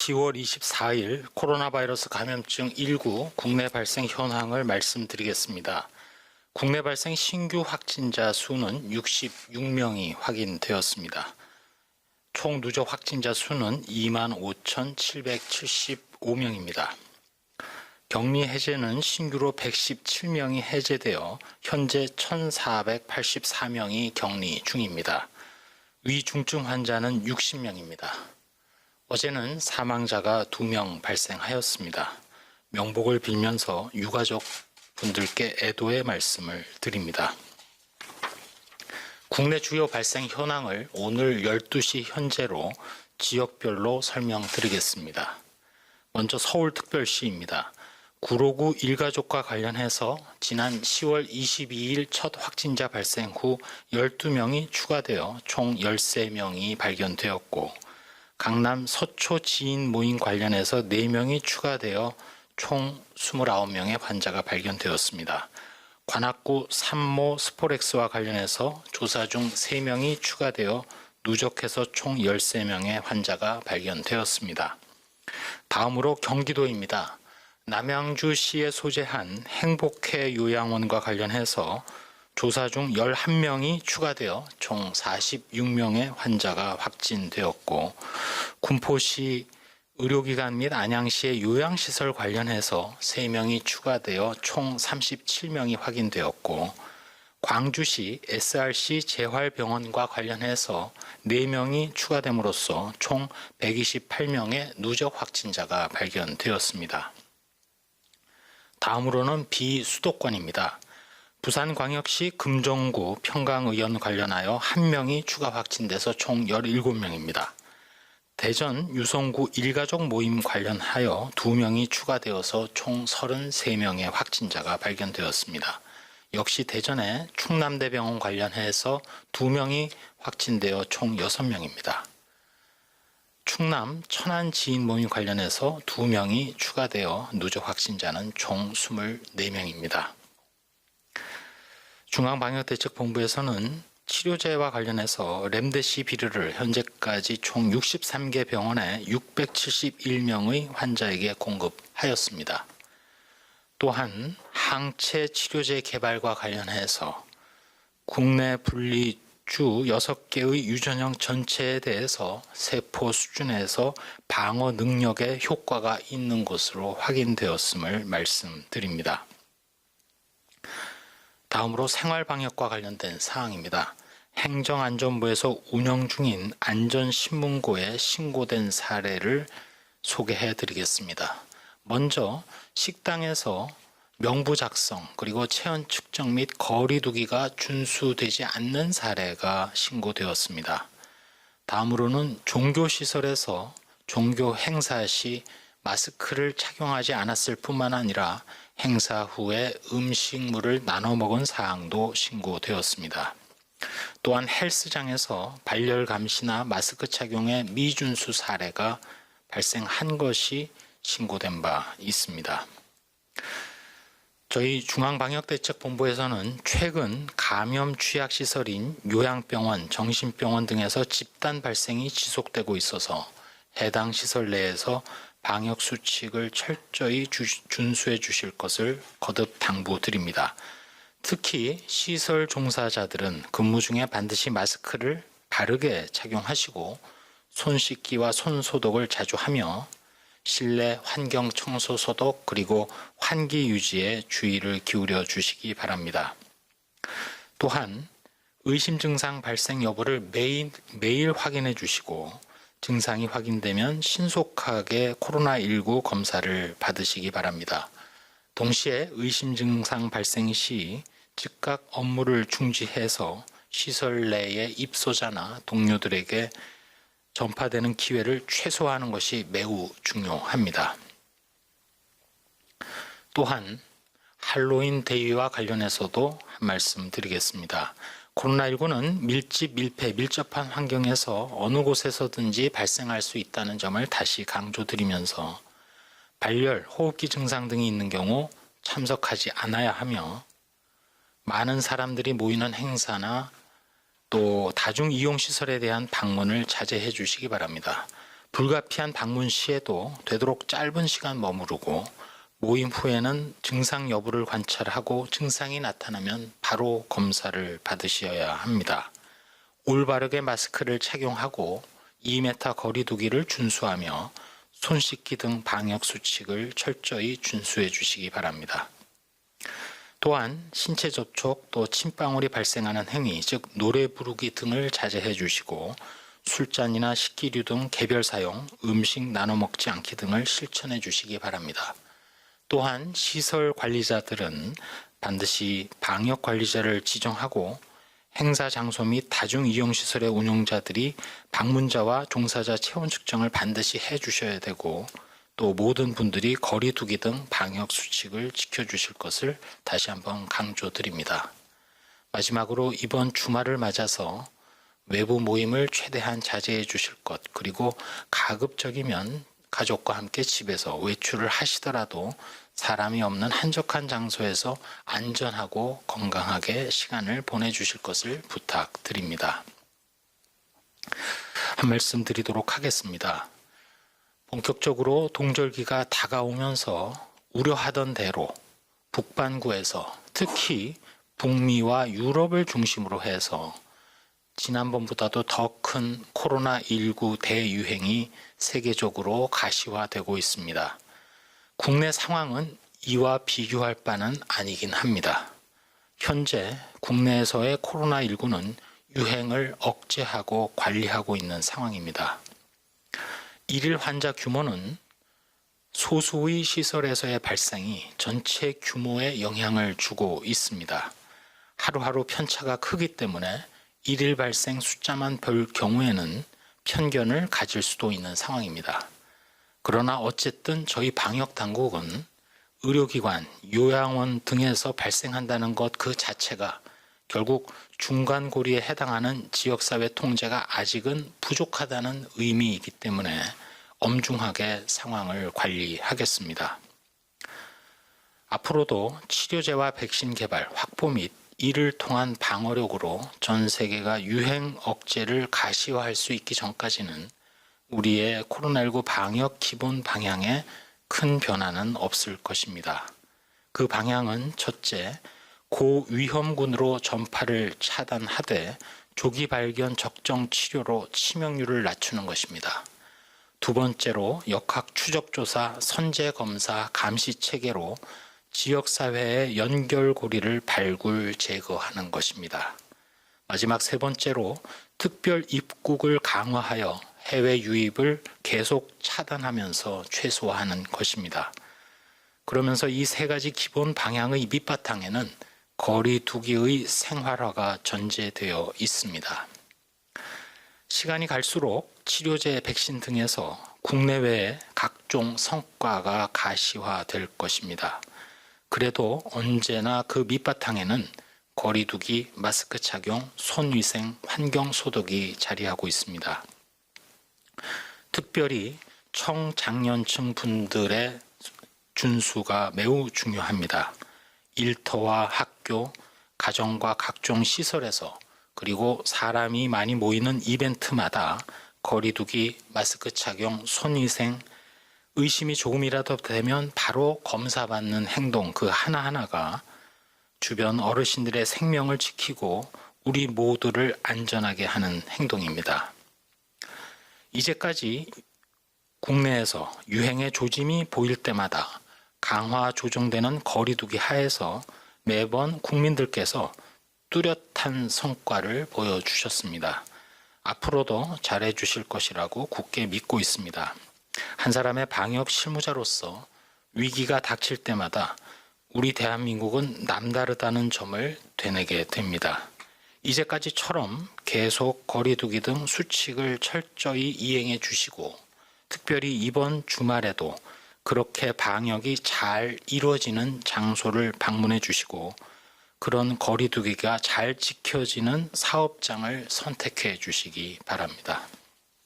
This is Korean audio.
10월 24일 코로나 바이러스 감염증 19 국내 발생 현황을 말씀드리겠습니다. 국내 발생 신규 확진자 수는 66명이 확인되었습니다. 총 누적 확진자 수는 25,775명입니다. 격리 해제는 신규로 117명이 해제되어 현재 1,484명이 격리 중입니다. 위중증 환자는 60명입니다. 어제는 사망자가 2명 발생하였습니다. 명복을 빌면서 유가족 분들께 애도의 말씀을 드립니다. 국내 주요 발생 현황을 오늘 12시 현재로 지역별로 설명드리겠습니다. 먼저 서울특별시입니다. 구로구 일가족과 관련해서 지난 10월 22일 첫 확진자 발생 후 12명이 추가되어 총 13명이 발견되었고, 강남 서초 지인 모임 관련해서 4명이 추가되어 총 29명의 환자가 발견되었습니다. 관악구 산모 스포렉스와 관련해서 조사 중 3명이 추가되어 누적해서 총 13명의 환자가 발견되었습니다. 다음으로 경기도입니다. 남양주시에 소재한 행복회 요양원과 관련해서 조사 중 11명이 추가되어 총 46명의 환자가 확진되었고, 군포시 의료기관 및 안양시의 요양시설 관련해서 3명이 추가되어 총 37명이 확인되었고, 광주시 SRC 재활병원과 관련해서 4명이 추가됨으로써 총 128명의 누적 확진자가 발견되었습니다. 다음으로는 비수도권입니다. 부산광역시 금정구 평강의원 관련하여 1명이 추가 확진돼서 총 17명입니다. 대전 유성구 일가족 모임 관련하여 2명이 추가되어서 총 33명의 확진자가 발견되었습니다. 역시 대전의 충남대병원 관련해서 2명이 확진되어 총 6명입니다. 충남 천안 지인 모임 관련해서 2명이 추가되어 누적 확진자는 총 24명입니다. 중앙방역대책본부에서는 치료제와 관련해서 렘데시비르를 현재까지 총 63개 병원에 671명의 환자에게 공급하였습니다. 또한 항체 치료제 개발과 관련해서 국내 분리주 6개의 유전형 전체에 대해서 세포 수준에서 방어 능력에 효과가 있는 것으로 확인되었음을 말씀드립니다. 다음으로 생활방역과 관련된 사항입니다. 행정안전부에서 운영 중인 안전신문고에 신고된 사례를 소개해 드리겠습니다. 먼저 식당에서 명부 작성 그리고 체온 측정 및 거리 두기가 준수되지 않는 사례가 신고되었습니다. 다음으로는 종교시설에서 종교 행사 시 마스크를 착용하지 않았을 뿐만 아니라 행사 후에 음식물을 나눠 먹은 사항도 신고되었습니다. 또한 헬스장에서 발열 감시나 마스크 착용의 미준수 사례가 발생한 것이 신고된 바 있습니다. 저희 중앙방역대책본부에서는 최근 감염 취약시설인 요양병원, 정신병원 등에서 집단 발생이 지속되고 있어서 해당 시설 내에서 방역수칙을 철저히 준수해 주실 것을 거듭 당부드립니다. 특히 시설 종사자들은 근무 중에 반드시 마스크를 바르게 착용하시고 손 씻기와 손 소독을 자주 하며 실내 환경 청소 소독 그리고 환기 유지에 주의를 기울여 주시기 바랍니다. 또한 의심 증상 발생 여부를 매일 확인해 주시고 증상이 확인되면 신속하게 코로나19 검사를 받으시기 바랍니다. 동시에 의심 증상 발생 시 즉각 업무를 중지해서 시설 내의 입소자나 동료들에게 전파되는 기회를 최소화하는 것이 매우 중요합니다. 또한 할로윈 데이와 관련해서도 한 말씀 드리겠습니다. 코로나19는 밀집, 밀폐, 밀접한 환경에서 어느 곳에서든지 발생할 수 있다는 점을 다시 강조드리면서 발열, 호흡기 증상 등이 있는 경우 참석하지 않아야 하며 많은 사람들이 모이는 행사나 또 다중이용시설에 대한 방문을 자제해 주시기 바랍니다. 불가피한 방문 시에도 되도록 짧은 시간 머무르고 모임 후에는 증상 여부를 관찰하고 증상이 나타나면 바로 검사를 받으셔야 합니다. 올바르게 마스크를 착용하고 2m 거리 두기를 준수하며 손 씻기 등 방역 수칙을 철저히 준수해 주시기 바랍니다. 또한 신체 접촉 또 침방울이 발생하는 행위, 즉 노래 부르기 등을 자제해 주시고 술잔이나 식기류 등 개별 사용, 음식 나눠 먹지 않기 등을 실천해 주시기 바랍니다. 또한 시설 관리자들은 반드시 방역 관리자를 지정하고 행사 장소 및 다중이용시설의 운영자들이 방문자와 종사자 체온 측정을 반드시 해 주셔야 되고 또 모든 분들이 거리 두기 등 방역 수칙을 지켜주실 것을 다시 한번 강조드립니다. 마지막으로 이번 주말을 맞아서 외부 모임을 최대한 자제해 주실 것, 그리고 가급적이면 가족과 함께 집에서 외출을 하시더라도 사람이 없는 한적한 장소에서 안전하고 건강하게 시간을 보내주실 것을 부탁드립니다. 한 말씀 드리도록 하겠습니다. 본격적으로 동절기가 다가오면서 우려하던 대로 북반구에서 특히 북미와 유럽을 중심으로 해서 지난번보다도 더 큰 코로나19 대유행이 세계적으로 가시화되고 있습니다. 국내 상황은 이와 비교할 바는 아니긴 합니다. 현재 국내에서의 코로나19는 유행을 억제하고 관리하고 있는 상황입니다. 일일 환자 규모는 소수의 시설에서의 발생이 전체 규모에 영향을 주고 있습니다. 하루하루 편차가 크기 때문에 일일 발생 숫자만 볼 경우에는 편견을 가질 수도 있는 상황입니다. 그러나 어쨌든 저희 방역 당국은 의료기관, 요양원 등에서 발생한다는 것 그 자체가 결국 중간고리에 해당하는 지역사회 통제가 아직은 부족하다는 의미이기 때문에 엄중하게 상황을 관리하겠습니다. 앞으로도 치료제와 백신 개발, 확보 및 이를 통한 방어력으로 전 세계가 유행 억제를 가시화할 수 있기 전까지는 우리의 코로나19 방역 기본 방향에 큰 변화는 없을 것입니다. 그 방향은 첫째, 고위험군으로 전파를 차단하되 조기 발견 적정 치료로 치명률을 낮추는 것입니다. 두 번째로 역학 추적조사, 선제검사, 감시 체계로 지역사회의 연결고리를 발굴, 제거하는 것입니다. 마지막 세 번째로 특별 입국을 강화하여 해외 유입을 계속 차단하면서 최소화하는 것입니다. 그러면서 이 세 가지 기본 방향의 밑바탕에는 거리 두기의 생활화가 전제되어 있습니다. 시간이 갈수록 치료제, 백신 등에서 국내외의 각종 성과가 가시화될 것입니다. 그래도 언제나 그 밑바탕에는 거리두기, 마스크 착용, 손위생, 환경소독이 자리하고 있습니다. 특별히 청장년층 분들의 준수가 매우 중요합니다. 일터와 학교, 가정과 각종 시설에서 그리고 사람이 많이 모이는 이벤트마다 거리두기, 마스크 착용, 손위생, 의심이 조금이라도 되면 바로 검사받는 행동 그 하나하나가 주변 어르신들의 생명을 지키고 우리 모두를 안전하게 하는 행동입니다. 이제까지 국내에서 유행의 조짐이 보일 때마다 강화 조정되는 거리두기 하에서 매번 국민들께서 뚜렷한 성과를 보여주셨습니다. 앞으로도 잘해 주실 것이라고 굳게 믿고 있습니다. 한 사람의 방역 실무자로서 위기가 닥칠 때마다 우리 대한민국은 남다르다는 점을 되뇌게 됩니다. 이제까지처럼 계속 거리두기 등 수칙을 철저히 이행해 주시고 특별히 이번 주말에도 그렇게 방역이 잘 이루어지는 장소를 방문해 주시고 그런 거리두기가 잘 지켜지는 사업장을 선택해 주시기 바랍니다.